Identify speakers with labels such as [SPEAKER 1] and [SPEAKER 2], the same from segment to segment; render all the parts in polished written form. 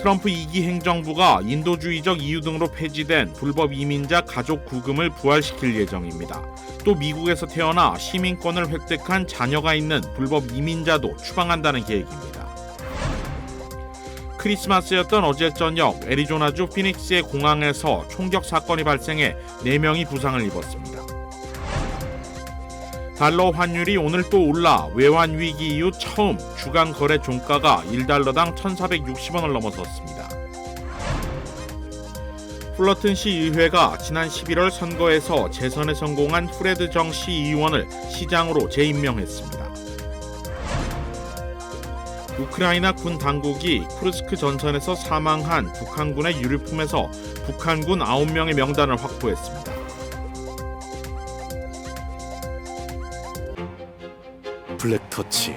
[SPEAKER 1] 트럼프 2기 행정부가 인도주의적 이유 등으로 폐지된 불법 이민자 가족 구금을 부활시킬 예정입니다. 또 미국에서 태어나 시민권을 획득한 자녀가 있는 불법 이민자도 추방한다는 계획입니다. 크리스마스였던 어제 저녁 애리조나주 피닉스의 공항에서 총격 사건이 발생해 4명이 부상을 입었습니다. 달러 환율이 오늘 또 올라 외환 위기 이후 처음 주간 거래 종가가 1달러당 1,460원을 넘어섰습니다. 플러튼시 의회가 지난 11월 선거에서 재선에 성공한 프레드 정 시 의원을 시장으로 재임명했습니다. 우크라이나 군 당국이 쿠르스크 전선에서 사망한 북한군의 유류품에서 북한군 9명의 명단을 확보했습니다.
[SPEAKER 2] 블랙터치.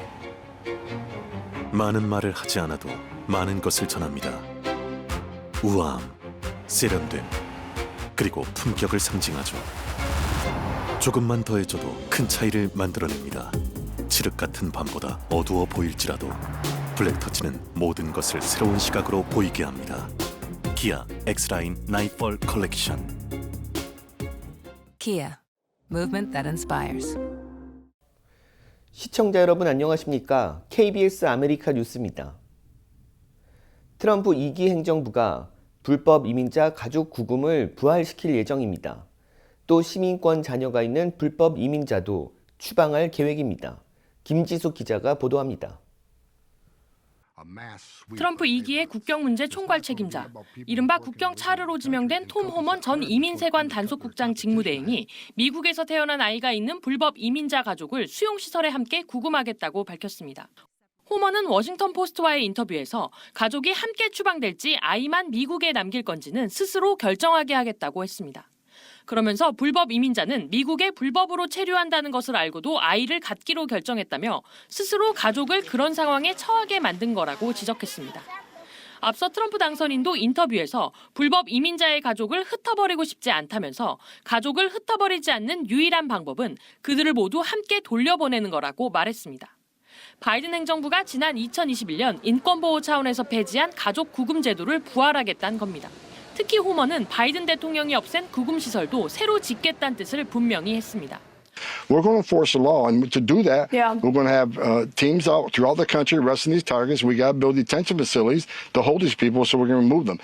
[SPEAKER 2] 많은 말을 하지 않아도 많은 것을 전합니다. 우아함, 세련됨, 그리고 품격을 상징하죠. 조금만 더해줘도 큰 차이를 만들어냅니다. 칠흑 같은 밤보다 어두워 보일지라도 블랙터치는 모든 것을 새로운 시각으로 보이게 합니다. 기아 X라인 나이펄 컬렉션.
[SPEAKER 3] Kia, movement that inspires.
[SPEAKER 4] 시청자 여러분 안녕하십니까? KBS 아메리카 뉴스입니다. 트럼프 2기 행정부가 불법 이민자 가족 구금을 부활시킬 예정입니다. 또 시민권 자녀가 있는 불법 이민자도 추방할 계획입니다. 김지숙 기자가 보도합니다.
[SPEAKER 5] 트럼프 2기의 국경 문제 총괄 책임자, 이른바 국경 차르로 지명된 톰 호먼 전 이민세관 단속국장 직무대행이 미국에서 태어난 아이가 있는 불법 이민자 가족을 수용시설에 함께 구금하겠다고 밝혔습니다. 호먼은 워싱턴 포스트와의 인터뷰에서 가족이 함께 추방될지 아이만 미국에 남길 건지는 스스로 결정하게 하겠다고 했습니다. 그러면서 불법 이민자는 미국에 불법으로 체류한다는 것을 알고도 아이를 갖기로 결정했다며 스스로 가족을 그런 상황에 처하게 만든 거라고 지적했습니다. 앞서 트럼프 당선인도 인터뷰에서 불법 이민자의 가족을 흩어버리고 싶지 않다면서 가족을 흩어버리지 않는 유일한 방법은 그들을 모두 함께 돌려보내는 거라고 말했습니다. 바이든 행정부가 지난 2021년 인권보호 차원에서 폐지한 가족 구금 제도를 부활하겠다는 겁니다. 특히 호먼은 바이든 대통령이 없앤 구금시설도 새로 짓겠다는 뜻을 분명히 했습니다.
[SPEAKER 6] We're going to enforce the law, and to do that, we're going to have teams out throughout the country arresting these targets. We got to build detention facilities to hold these people, so we're going to remove them.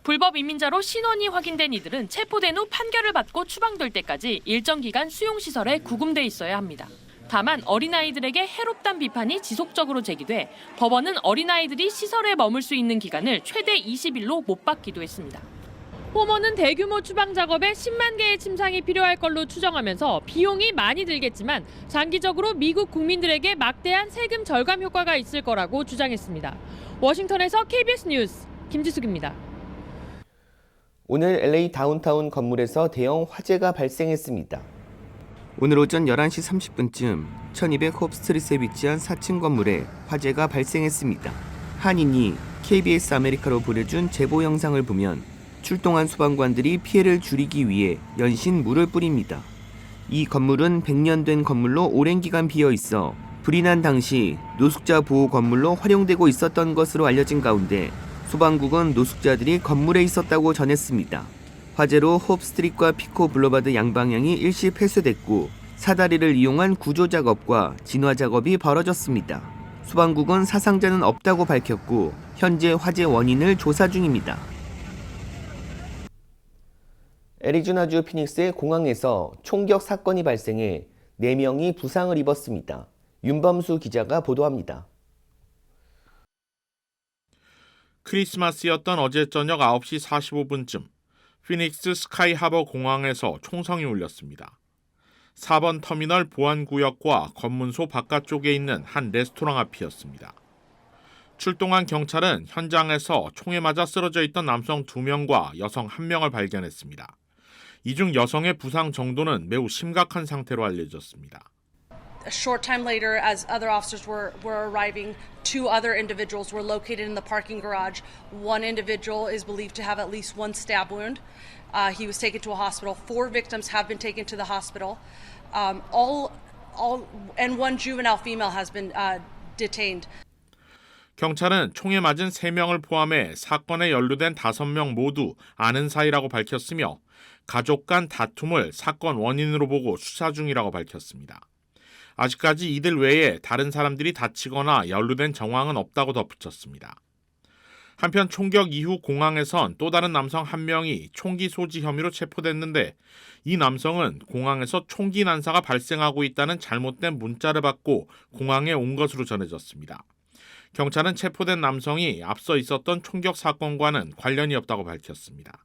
[SPEAKER 5] 불법 이민자로 신원이 확인된 이들은 체포된 후 판결을 받고 추방될 때까지 일정 기간 수용시설에 구금돼 있어야 합니다. 다만 어린아이들에게 해롭다는 비판이 지속적으로 제기돼 법원은 어린아이들이 시설에 머물 수 있는 기간을 최대 20일로 못 받기도 했습니다. 호먼은 대규모 추방 작업에 10만 개의 침상이 필요할 걸로 추정하면서 비용이 많이 들겠지만 장기적으로 미국 국민들에게 막대한 세금 절감 효과가 있을 거라고 주장했습니다. 워싱턴에서 KBS 뉴스 김지숙입니다.
[SPEAKER 4] 오늘 LA 다운타운 건물에서 대형 화재가 발생했습니다.
[SPEAKER 7] 오늘 오전 11시 30분쯤 1200 홉스트리트에 위치한 4층 건물에 화재가 발생했습니다. 한인이 KBS 아메리카로 보내준 제보 영상을 보면 출동한 소방관들이 피해를 줄이기 위해 연신 물을 뿌립니다. 이 건물은 100년 된 건물로 오랜 기간 비어 있어 불이 난 당시 노숙자 보호 건물로 활용되고 있었던 것으로 알려진 가운데 소방국은 노숙자들이 건물에 있었다고 전했습니다. 화재로 홉스트리트과 피코 블러바드 양방향이 일시 폐쇄됐고 사다리를 이용한 구조 작업과 진화 작업이 벌어졌습니다. 소방국은 사상자는 없다고 밝혔고 현재 화재 원인을 조사 중입니다.
[SPEAKER 4] 애리조나주 피닉스의 공항에서 총격 사건이 발생해 4명이 부상을 입었습니다. 윤범수 기자가 보도합니다.
[SPEAKER 1] 크리스마스였던 어제 저녁 9시 45분쯤 피닉스 스카이하버 공항에서 총성이 울렸습니다. 4번 터미널 보안구역과 검문소 바깥쪽에 있는 한 레스토랑 앞이었습니다. 출동한 경찰은 현장에서 총에 맞아 쓰러져 있던 남성 2명과 여성 1명을 발견했습니다. 이 중 여성의 부상 정도는 매우 심각한 상태로 알려졌습니다.
[SPEAKER 8] A short time later, as other officers were arriving, 2 other individuals were located in the parking garage. One individual is believed to have at least 1 stab wound. He was taken to a hospital. 4 victims have been taken to the hospital. And 1 juvenile female has been detained.
[SPEAKER 1] 경찰은 총에 맞은 3명을 포함해 사건에 연루된 5명 모두 아는 사이라고 밝혔으며 가족 간 다툼을 사건 원인으로 보고 수사 중이라고 밝혔습니다. 아직까지 이들 외에 다른 사람들이 다치거나 연루된 정황은 없다고 덧붙였습니다. 한편 총격 이후 공항에선 또 다른 남성 1명이 총기 소지 혐의로 체포됐는데 이 남성은 공항에서 총기 난사가 발생하고 있다는 잘못된 문자를 받고 공항에 온 것으로 전해졌습니다. 경찰은 체포된 남성이 앞서 있었던 총격 사건과는 관련이 없다고 밝혔습니다.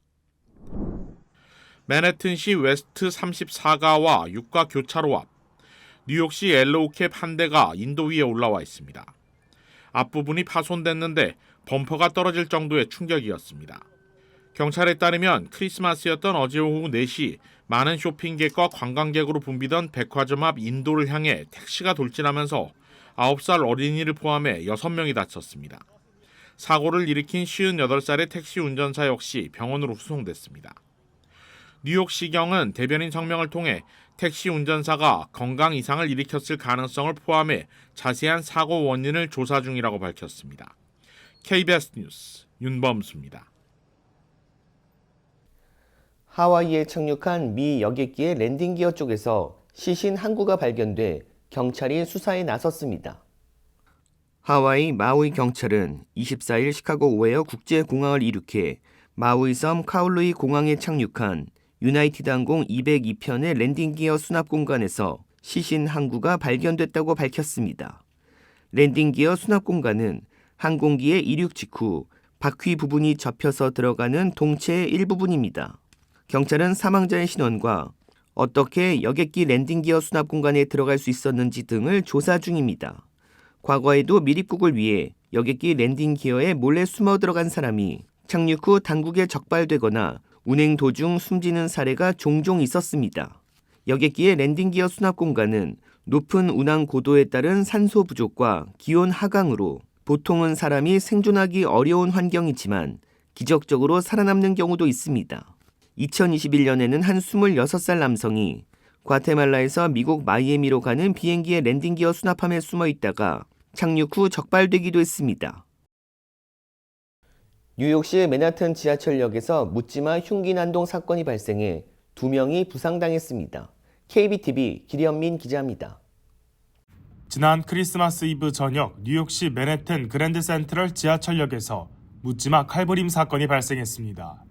[SPEAKER 1] 맨해튼시 웨스트 34가와 6가 교차로 앞, 뉴욕시 옐로우캡 한 대가 인도 위에 올라와 있습니다. 앞부분이 파손됐는데 범퍼가 떨어질 정도의 충격이었습니다. 경찰에 따르면 크리스마스였던 어제 오후 4시 많은 쇼핑객과 관광객으로 붐비던 백화점 앞 인도를 향해 택시가 돌진하면서 9살 어린이를 포함해 6명이 다쳤습니다. 사고를 일으킨 58살의 택시 운전사 역시 병원으로 후송됐습니다. 뉴욕시경은 대변인 성명을 통해 택시 운전사가 건강 이상을 일으켰을 가능성을 포함해 자세한 사고 원인을 조사 중이라고 밝혔습니다. KBS 뉴스 윤범수입니다.
[SPEAKER 4] 하와이에 착륙한 미 여객기의 랜딩 기어 쪽에서 시신 한 구가 발견돼 경찰이 수사에 나섰습니다.
[SPEAKER 7] 하와이 마우이 경찰은 24일 시카고 오헤어 국제공항을 이륙해 마우이 섬 카울루이 공항에 착륙한 유나이티드 항공 202편의 랜딩 기어 수납 공간에서 시신 한 구가 발견됐다고 밝혔습니다. 랜딩 기어 수납 공간은 항공기의 이륙 직후 바퀴 부분이 접혀서 들어가는 동체의 일부분입니다. 경찰은 사망자의 신원과 어떻게 여객기 랜딩 기어 수납 공간에 들어갈 수 있었는지 등을 조사 중입니다. 과거에도 미립국을 위해 여객기 랜딩 기어에 몰래 숨어 들어간 사람이 착륙 후 당국에 적발되거나 운행 도중 숨지는 사례가 종종 있었습니다. 여객기의 랜딩 기어 수납 공간은 높은 운항 고도에 따른 산소 부족과 기온 하강으로 보통은 사람이 생존하기 어려운 환경이지만 기적적으로 살아남는 경우도 있습니다. 2021년에는 한 26살 남성이 과테말라에서 미국 마이애미로 가는 비행기의 랜딩 기어 수납함에 숨어 있다가 착륙 후 적발되기도 했습니다.
[SPEAKER 4] 뉴욕시 맨하튼 지하철역에서 묻지마 흉기 난동 사건이 발생해 2명이 부상당했습니다. KBTV 길현민 기자입니다.
[SPEAKER 9] 지난 크리스마스 이브 저녁 뉴욕시 맨해튼 그랜드 센트럴 지하철역에서 묻지마 칼부림 사건이 발생했습니다.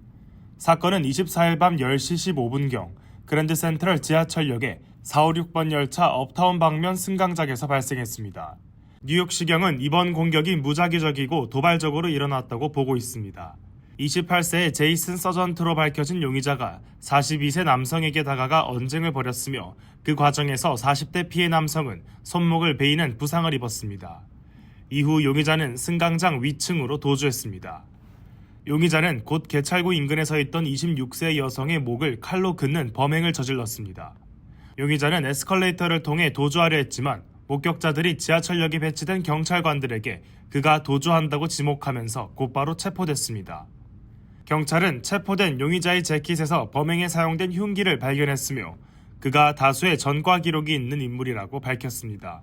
[SPEAKER 9] 사건은 24일 밤 10시 15분경 그랜드 센트럴 지하철역의 456번 열차 업타운 방면 승강장에서 발생했습니다. 뉴욕시경은 이번 공격이 무작위적이고 도발적으로 일어났다고 보고 있습니다. 28세의 제이슨 서전트로 밝혀진 용의자가 42세 남성에게 다가가 언쟁을 벌였으며 그 과정에서 40대 피해 남성은 손목을 베이는 부상을 입었습니다. 이후 용의자는 승강장 위층으로 도주했습니다. 용의자는 곧 개찰구 인근에 서 있던 26세 여성의 목을 칼로 긋는 범행을 저질렀습니다. 용의자는 에스컬레이터를 통해 도주하려 했지만 목격자들이 지하철역에 배치된 경찰관들에게 그가 도주한다고 지목하면서 곧바로 체포됐습니다. 경찰은 체포된 용의자의 재킷에서 범행에 사용된 흉기를 발견했으며 그가 다수의 전과 기록이 있는 인물이라고 밝혔습니다.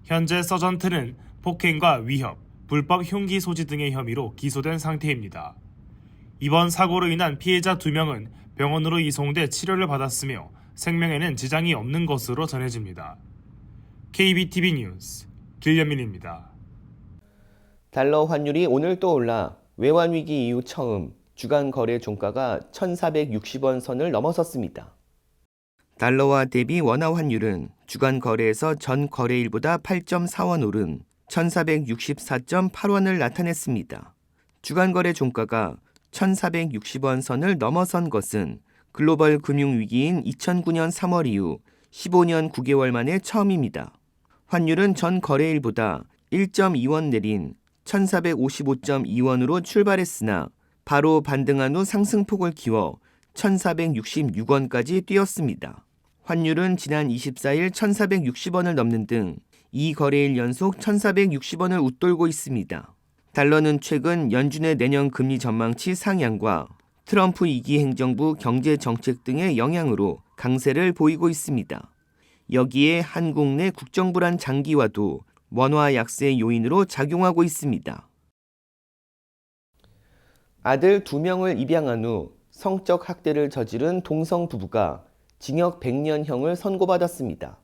[SPEAKER 9] 현재 서전트는 폭행과 위협, 불법 흉기 소지 등의 혐의로 기소된 상태입니다. 이번 사고로 인한 피해자 2명은 병원으로 이송돼 치료를 받았으며 생명에는 지장이 없는 것으로 전해집니다. KBTV 뉴스 길현민입니다.
[SPEAKER 4] 달러 환율이 오늘 또 올라 외환 위기 이후 처음 주간 거래 종가가 1,460원 선을 넘어섰습니다.
[SPEAKER 7] 달러와 대비 원화 환율은 주간 거래에서 전 거래일보다 8.4원 오른 1,464.8원을 나타냈습니다. 주간 거래 종가가 1,460원 선을 넘어선 것은 글로벌 금융위기인 2009년 3월 이후 15년 9개월 만에 처음입니다. 환율은 전 거래일보다 1.2원 내린 1,455.2원으로 출발했으나 바로 반등한 후 상승폭을 키워 1,466원까지 뛰었습니다. 환율은 지난 24일 1,460원을 넘는 등 2거래일 연속 1,460원을 웃돌고 있습니다. 달러는 최근 연준의 내년 금리 전망치 상향과 트럼프 2기 행정부 경제 정책 등의 영향으로 강세를 보이고 있습니다. 여기에 한국 내 국정불안 장기화도 원화 약세의 요인으로 작용하고 있습니다.
[SPEAKER 4] 아들 2명을 입양한 후 성적 학대를 저지른 동성 부부가 징역 100년형을 선고받았습니다.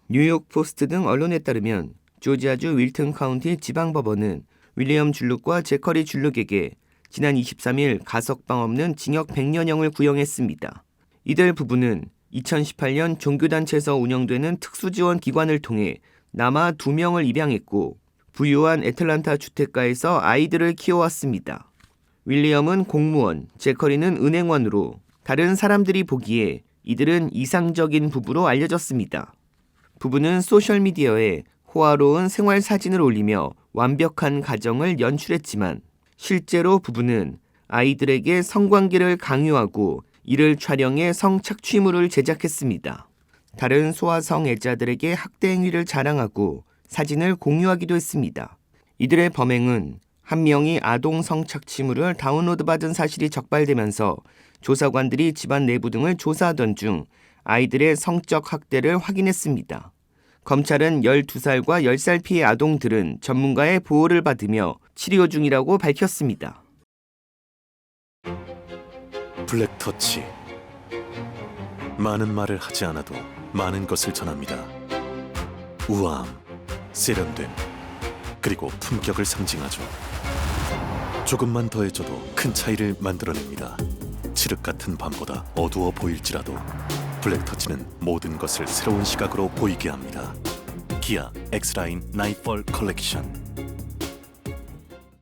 [SPEAKER 7] 뉴욕 포스트 등 언론에 따르면 조지아주 윌튼 카운티 지방법원은 윌리엄 줄룩과 제커리 줄룩에게 지난 23일 가석방 없는 징역 100년형을 구형했습니다. 이들 부부는 2018년 종교단체에서 운영되는 특수지원 기관을 통해 남아 2명을 입양했고 부유한 애틀란타 주택가에서 아이들을 키워왔습니다. 윌리엄은 공무원, 제커리는 은행원으로 다른 사람들이 보기에 이들은 이상적인 부부로 알려졌습니다. 부부는 소셜미디어에 호화로운 생활 사진을 올리며 완벽한 가정을 연출했지만 실제로 부부는 아이들에게 성관계를 강요하고 이를 촬영해 성착취물을 제작했습니다. 다른 소아성애자들에게 학대 행위를 자랑하고 사진을 공유하기도 했습니다. 이들의 범행은 한 명이 아동 성착취물을 다운로드받은 사실이 적발되면서 조사관들이 집안 내부 등을 조사하던 중 아이들의 성적 학대를 확인했습니다. 검찰은 12살과 10살 피해 아동들은 전문가의 보호를 받으며 치료 중이라고 밝혔습니다.
[SPEAKER 2] 블랙터치. 많은 말을 하지 않아도 많은 것을 전합니다. 우아함, 세련됨, 그리고 품격을 상징하죠. 조금만 더해줘도 큰 차이를 만들어냅니다. 칠흑 같은 밤보다 어두워 보일지라도 블랙터치는 모든 것을 새로운 시각으로 보이게 합니다. 기아 X라인 나이트폴 컬렉션.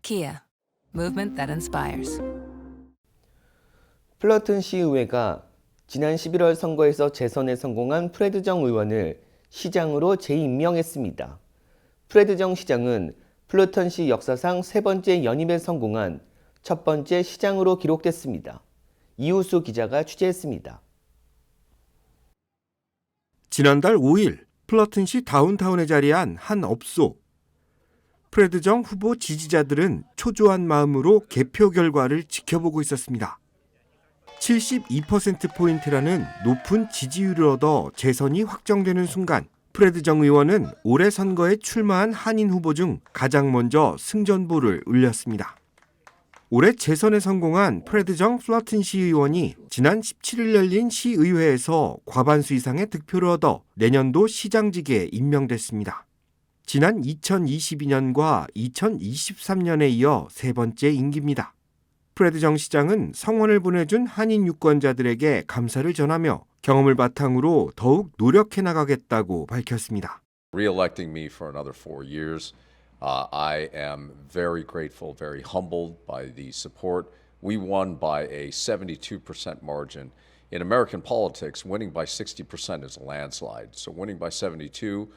[SPEAKER 3] Kia, movement that inspires.
[SPEAKER 4] 플러튼 시의회가 지난 11월 선거에서 재선에 성공한 프레드 정 의원을 시장으로 재임명했습니다. 프레드 정 시장은 플러튼시 역사상 3번째 연임에 성공한 첫 번째 시장으로 기록됐습니다. 이우수 기자가 취재했습니다.
[SPEAKER 10] 지난달 5일 플러튼시 다운타운에 자리한 한 업소. 프레드 정 후보 지지자들은 초조한 마음으로 개표 결과를 지켜보고 있었습니다. 72%포인트라는 높은 지지율을 얻어 재선이 확정되는 순간 프레드 정 의원은 올해 선거에 출마한 한인 후보 중 가장 먼저 승전보를 울렸습니다. 올해 재선에 성공한 프레드 정 플러튼 시의원이 지난 17일 열린 시의회에서 과반수 이상의 득표를 얻어 내년도 시장직에 임명됐습니다. 지난 2022년과 2023년에 이어 3번째 임기입니다. 프레드 정 시장은 성원을 보내준 한인 유권자들에게 감사를 전하며 경험을 바탕으로 더욱 노력해 나가겠다고 밝혔습니다.
[SPEAKER 11] Re-electing me for another 4 years. I am very grateful, very humbled by the support. We won by a 72% margin. In American politics, winning by 60% is a landslide. So winning by 72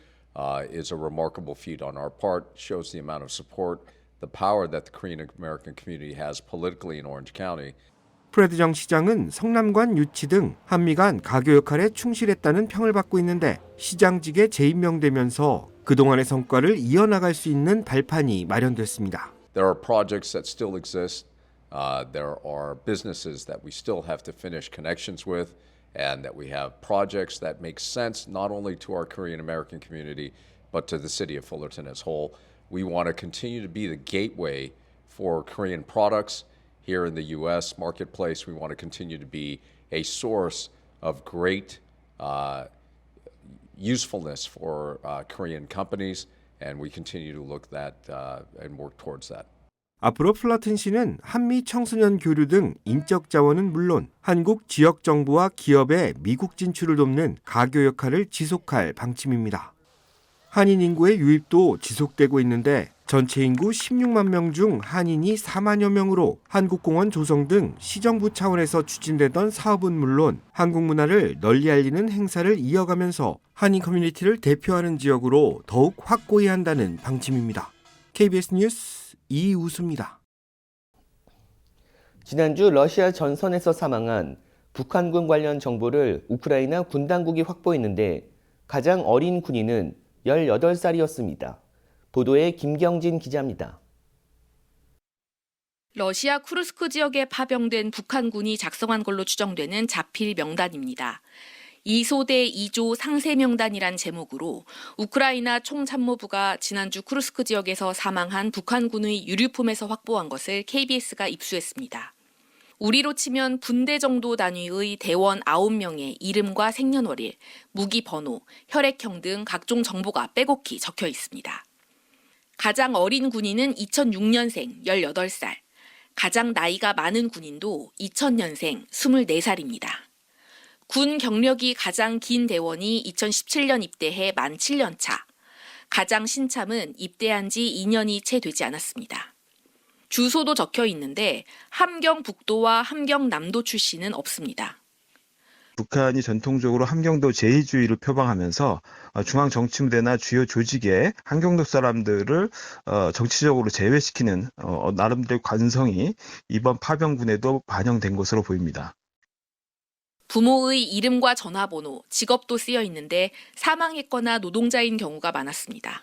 [SPEAKER 11] is a remarkable feat on our part, shows the amount of support, the power that the Korean American community has politically in Orange County.
[SPEAKER 10] 프레드 정 시장은 성남관 유치 등 한미 간 가교 역할에 충실했다는 평을 받고 있는데 시장직에 재임명되면서 그동안의 성과를 이어나갈 수 있는 발판이 마련됐습니다.
[SPEAKER 11] There are projects that still exist. There are businesses that we still have to finish connections with, and that we have projects that make sense not only to our Korean American community, but to the city of Fullerton as whole. We want to continue to be the gateway for Korean products here in the U.S. marketplace. We want to continue to be a source of great usefulness for Korean companies, and we continue to look that and work towards that.
[SPEAKER 10] 앞으로 플러튼시는 한미 청소년 교류 등 인적 자원은 물론 한국 지역 정부와 기업의 미국 진출을 돕는 가교 역할을 지속할 방침입니다. 한인 인구의 유입도 지속되고 있는데 전체 인구 16만 명 중 한인이 4만여 명으로 한국공원 조성 등 시정부 차원에서 추진되던 사업은 물론 한국 문화를 널리 알리는 행사를 이어가면서 한인 커뮤니티를 대표하는 지역으로 더욱 확고히 한다는 방침입니다. KBS 뉴스 이우수입니다.
[SPEAKER 4] 지난주 러시아 전선에서 사망한 북한군 관련 정보를 우크라이나 군 당국이 확보했는데 가장 어린 군인은 18살이었습니다. 보도에 김경진 기자입니다.
[SPEAKER 12] 러시아 쿠르스크 지역에 파병된 북한군이 작성한 걸로 추정되는 자필 명단입니다. 2소대 2조 상세 명단이란 제목으로 우크라이나 총참모부가 지난주 쿠르스크 지역에서 사망한 북한군의 유류품에서 확보한 것을 KBS가 입수했습니다. 우리로 치면 분대 정도 단위의 대원 9명의 이름과 생년월일, 무기 번호, 혈액형 등 각종 정보가 빼곡히 적혀 있습니다. 가장 어린 군인은 2006년생 18살, 가장 나이가 많은 군인도 2000년생 24살입니다. 군 경력이 가장 긴 대원이 2017년 입대해 만 7년 차, 가장 신참은 입대한 지 2년이 채 되지 않았습니다. 주소도 적혀 있는데 함경북도와 함경남도 출신은 없습니다.
[SPEAKER 13] 북한이 전통적으로 함경도 제의주의를 표방하면서 중앙정치부대나 주요 조직의 함경도 사람들을 정치적으로 제외시키는 나름대로 관성이 이번 파병군에도 반영된 것으로 보입니다.
[SPEAKER 12] 부모의 이름과 전화번호, 직업도 쓰여 있는데 사망했거나 노동자인 경우가 많았습니다.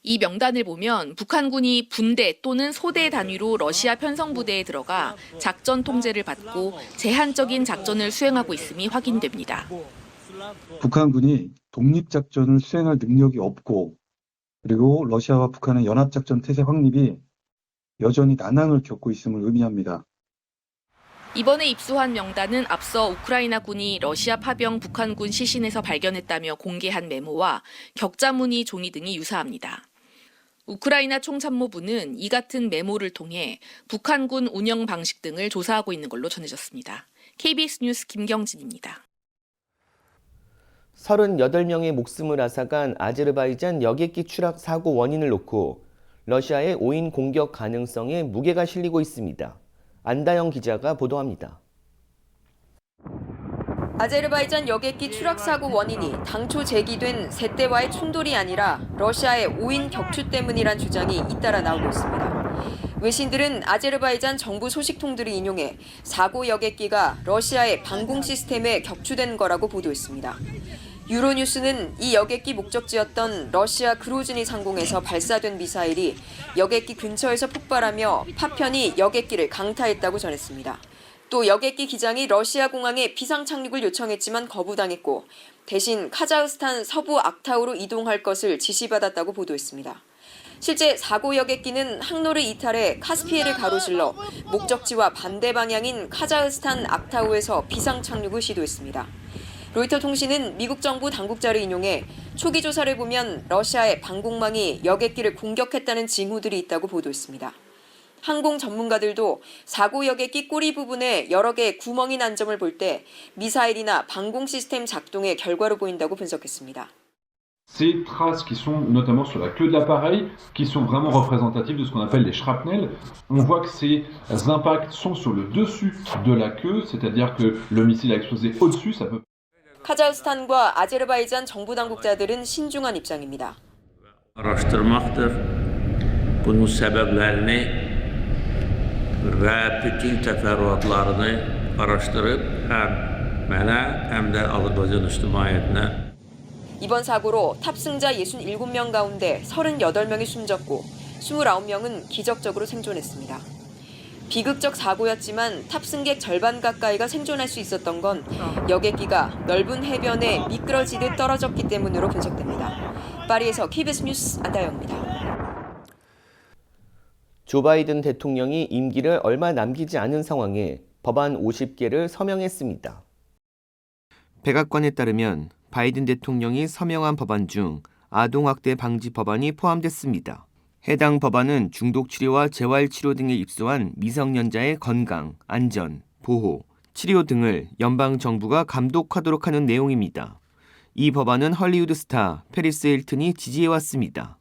[SPEAKER 12] 이 명단을 보면 북한군이 분대 또는 소대 단위로 러시아 편성부대에 들어가 작전 통제를 받고 제한적인 작전을 수행하고 있음이 확인됩니다.
[SPEAKER 14] 북한군이 독립작전을 수행할 능력이 없고 그리고 러시아와 북한의 연합작전 태세 확립이 여전히 난항을 겪고 있음을 의미합니다.
[SPEAKER 12] 이번에 입수한 명단은 앞서 우크라이나군이 러시아 파병 북한군 시신에서 발견했다며 공개한 메모와 격자무늬 종이 등이 유사합니다. 우크라이나 총참모부는 이 같은 메모를 통해 북한군 운영 방식 등을 조사하고 있는 걸로 전해졌습니다. KBS 뉴스 김경진입니다.
[SPEAKER 4] 38명의 목숨을 앗아간 아제르바이잔 여객기 추락 사고 원인을 놓고 러시아의 오인 공격 가능성에 무게가 실리고 있습니다. 안다영 기자가 보도합니다.
[SPEAKER 15] 아제르바이잔 여객기 추락 사고 원인이 당초 제기된 세대와의 충돌이 아니라 러시아의 오인 격추 때문이란 주장이 잇따라 나오고 있습니다. 외신들은 아제르바이잔 정부 소식통들을 인용해 사고 여객기가 러시아의 방공 시스템에 격추된 거라고 보도했습니다. 유로뉴스는 이 여객기 목적지였던 러시아 그로즈니 상공에서 발사된 미사일이 여객기 근처에서 폭발하며 파편이 여객기를 강타했다고 전했습니다. 또 여객기 기장이 러시아 공항에 비상 착륙을 요청했지만 거부당했고 대신 카자흐스탄 서부 악타우로 이동할 것을 지시받았다고 보도했습니다. 실제 사고 여객기는 항로를 이탈해 카스피해를 가로질러 목적지와 반대 방향인 카자흐스탄 악타우에서 비상 착륙을 시도했습니다. 로이터 통신은 미국 정부 당국자를 인용해 초기 조사를 보면 러시아의 방공망이 여객기를 공격했다는 징후들이 있다고 보도했습니다. 항공 전문가들도 사고 여객기 꼬리 부분에 여러 개의 구멍이 난 점을 볼 때 미사일이나 방공 시스템 작동의 결과로 보인다고 분석했습니다.
[SPEAKER 16] Ces traces qui sont notamment sur la queue de l'appareil, qui sont vraiment représentatives de ce qu'on appelle les shrapnels. On voit que ces impacts sont sur le dessus de la queue, c'est-à-dire que le missile a explosé au-dessus, ça peut...
[SPEAKER 15] 카자흐스탄과 아제르바이잔 정부 당국자들은 신중한 입장입니다.
[SPEAKER 17] Araştırmaktır. Bunun sebeplerini ve bütün teferruatlarını araştırıp hem mənə hem de Azərbaycan ictimaiyyətinə
[SPEAKER 15] 이번 사고로 탑승자 67명 가운데 38명이 숨졌고 29명은 기적적으로 생존했습니다. 비극적 사고였지만 탑승객 절반 가까이가 생존할 수 있었던 건 여객기가 넓은 해변에 미끄러지듯 떨어졌기 때문으로 분석됩니다. 파리에서 KBS 뉴스 안다영입니다.
[SPEAKER 4] 조 바이든 대통령이 임기를 얼마 남기지 않은 상황에 법안 50개를 서명했습니다.
[SPEAKER 7] 백악관에 따르면 바이든 대통령이 서명한 법안 중 아동학대 방지 법안이 포함됐습니다. 해당 법안은 중독치료와 재활치료 등에 입소한 미성년자의 건강, 안전, 보호, 치료 등을 연방정부가 감독하도록 하는 내용입니다. 이 법안은 헐리우드 스타 페리스 힐튼이 지지해왔습니다.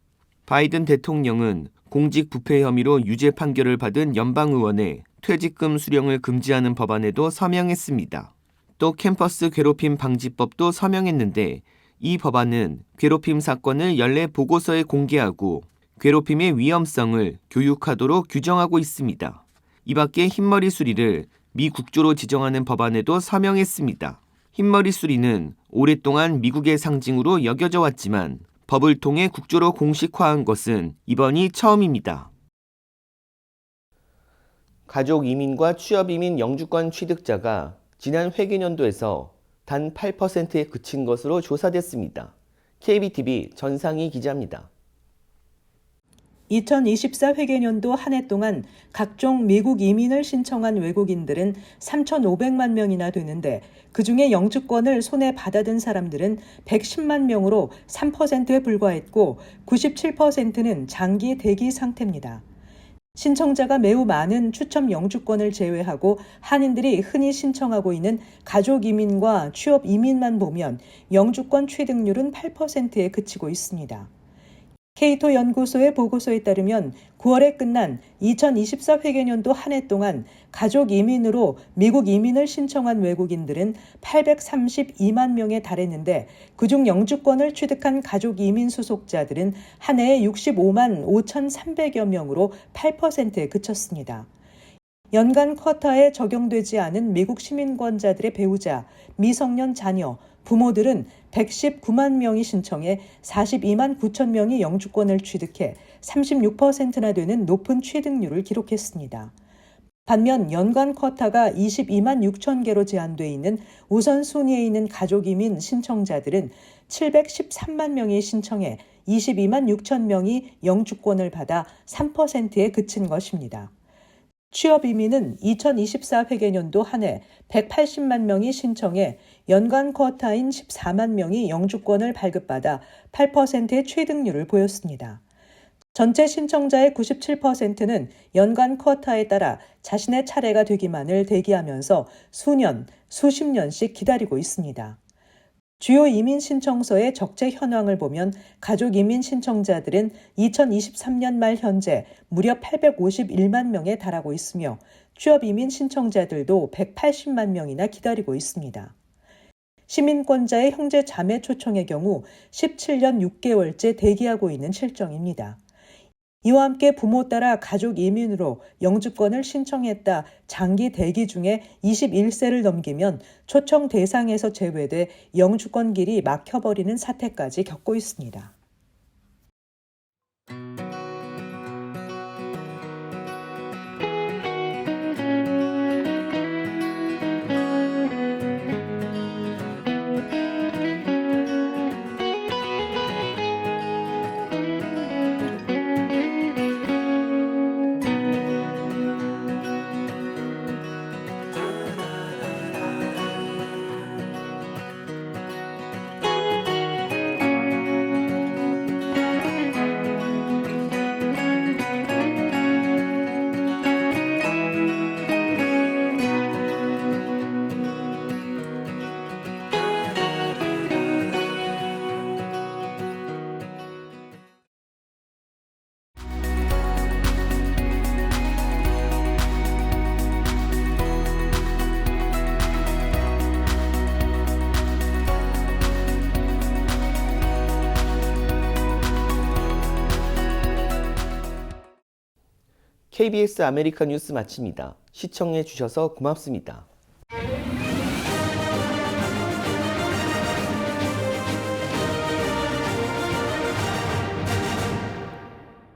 [SPEAKER 7] 바이든 대통령은 공직 부패 혐의로 유죄 판결을 받은 연방의원의 퇴직금 수령을 금지하는 법안에도 서명했습니다. 또 캠퍼스 괴롭힘 방지법도 서명했는데 이 법안은 괴롭힘 사건을 연례 보고서에 공개하고 괴롭힘의 위험성을 교육하도록 규정하고 있습니다. 이 밖에 흰머리 수리를 미 국조로 지정하는 법안에도 서명했습니다. 흰머리 수리는 오랫동안 미국의 상징으로 여겨져 왔지만 법을 통해 국조로 공식화한 것은 이번이 처음입니다.
[SPEAKER 4] 가족 이민과 취업 이민 영주권 취득자가 지난 회계년도에서 단 8%에 그친 것으로 조사됐습니다. KBTV 전상희 기자입니다.
[SPEAKER 18] 2024 회계년도 한 해 동안 각종 미국 이민을 신청한 외국인들은 3,500만 명이나 되는데 그중에 영주권을 손에 받아든 사람들은 110만 명으로 3%에 불과했고 97%는 장기 대기 상태입니다. 신청자가 매우 많은 추첨 영주권을 제외하고 한인들이 흔히 신청하고 있는 가족 이민과 취업 이민만 보면 영주권 취득률은 8%에 그치고 있습니다. 케이토 연구소의 보고서에 따르면 9월에 끝난 2024 회계년도 한 해 동안 가족 이민으로 미국 이민을 신청한 외국인들은 832만 명에 달했는데 그중 영주권을 취득한 가족 이민 수속자들은 한 해에 65만 5,300여 명으로 8%에 그쳤습니다. 연간 쿼타에 적용되지 않은 미국 시민권자들의 배우자, 미성년 자녀, 부모들은 119만 명이 신청해 42만 9천 명이 영주권을 취득해 36%나 되는 높은 취득률을 기록했습니다. 반면 연간 쿼타가 22만 6천 개로 제한돼 있는 우선순위에 있는 가족이민 신청자들은 713만 명이 신청해 22만 6천 명이 영주권을 받아 3%에 그친 것입니다. 취업이민은 2024 회계년도 한 해 180만 명이 신청해 연간 쿼타인 14만 명이 영주권을 발급받아 8%의 취득률을 보였습니다. 전체 신청자의 97%는 연간 쿼타에 따라 자신의 차례가 되기만을 대기하면서 수년, 수십 년씩 기다리고 있습니다. 주요 이민 신청서의 적재 현황을 보면 가족 이민 신청자들은 2023년 말 현재 무려 851만 명에 달하고 있으며 취업 이민 신청자들도 180만 명이나 기다리고 있습니다. 시민권자의 형제 자매 초청의 경우 17년 6개월째 대기하고 있는 실정입니다. 이와 함께 부모 따라 가족 이민으로 영주권을 신청했다 장기 대기 중에 21세를 넘기면 초청 대상에서 제외돼 영주권 길이 막혀버리는 사태까지 겪고 있습니다.
[SPEAKER 4] KBS 아메리카 뉴스 마칩니다. 시청해 주셔서 고맙습니다.